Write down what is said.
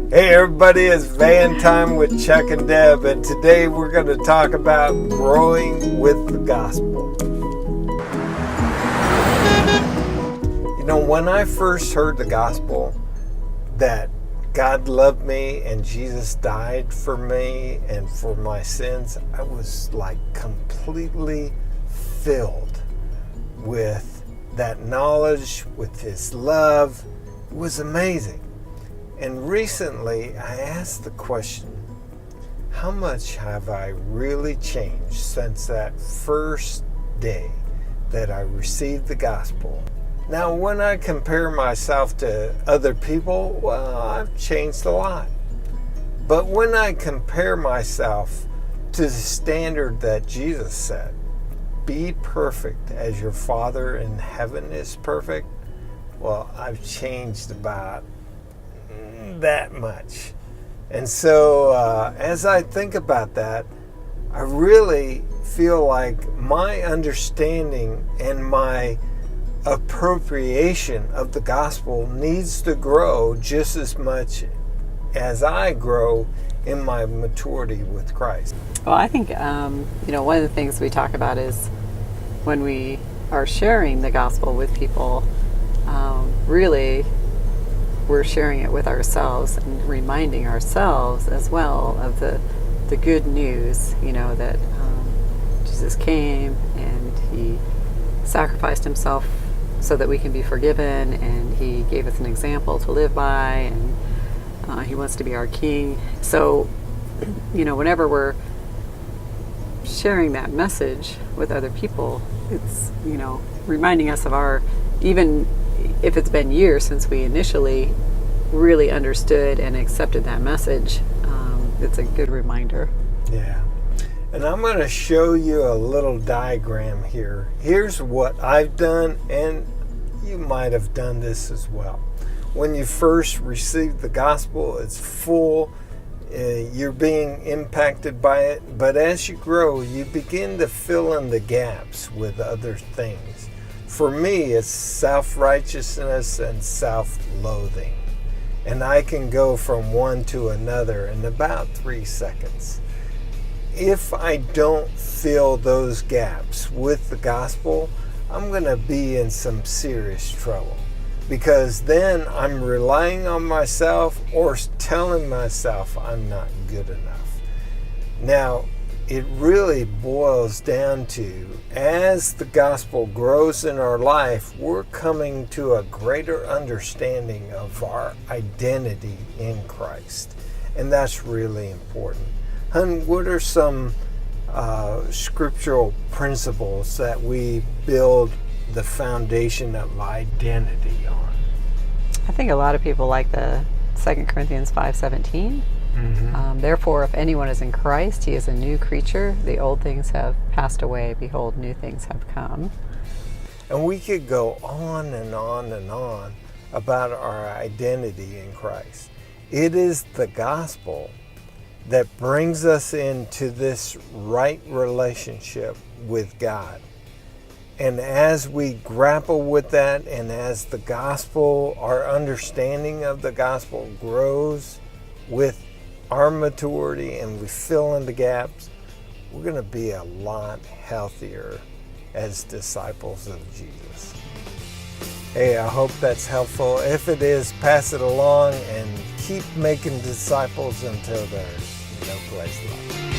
Hey everybody, it's Van Time with Chuck and Deb, and today we're going to talk about growing with the gospel. You know, when I first heard the gospel that God loved me and Jesus died for me and for my sins, I was like completely filled with that knowledge, with His love. It was amazing. And recently, I asked the question, how much have I really changed since that first day that I received the gospel? Now, when I compare myself to other people, well, I've changed a lot. But when I compare myself to the standard that Jesus set, be perfect as your Father in heaven is perfect, well, I've changed about that much. And so as I think about that, I really feel like my understanding and my appropriation of the gospel needs to grow just as much as I grow in my maturity with Christ. Well, I think one of the things we talk about is when we are sharing the gospel with people, really we're sharing it with ourselves and reminding ourselves as well of the good news, that Jesus came and He sacrificed Himself so that we can be forgiven, and He gave us an example to live by, and He wants to be our King. So, whenever we're sharing that message with other people, it's, reminding us of even if it's been years since we initially really understood and accepted that message, it's a good reminder. Yeah. And I'm going to show you a little diagram here. Here's what I've done, and you might have done this as well. When you first receive the gospel, it's full. You're being impacted by it. But as you grow, you begin to fill in the gaps with other things. For me, it's self-righteousness and self-loathing. And I can go from one to another in about 3 seconds. If I don't fill those gaps with the gospel, I'm going to be in some serious trouble. Because then I'm relying on myself or telling myself I'm not good enough. Now, it really boils down to, as the gospel grows in our life, we're coming to a greater understanding of our identity in Christ. And that's really important. Hun, what are some scriptural principles that we build the foundation of identity on? I think a lot of people like the 2 Corinthians 5:17. Therefore, if anyone is in Christ, he is a new creature. The old things have passed away. Behold, new things have come. And we could go on and on and on about our identity in Christ. It is the gospel that brings us into this right relationship with God. And as we grapple with that, and as the gospel, our understanding of the gospel grows with our maturity and we fill in the gaps, we're going to be a lot healthier as disciples of Jesus. Hey, I hope that's helpful. If it is, pass it along and keep making disciples until there's no place left.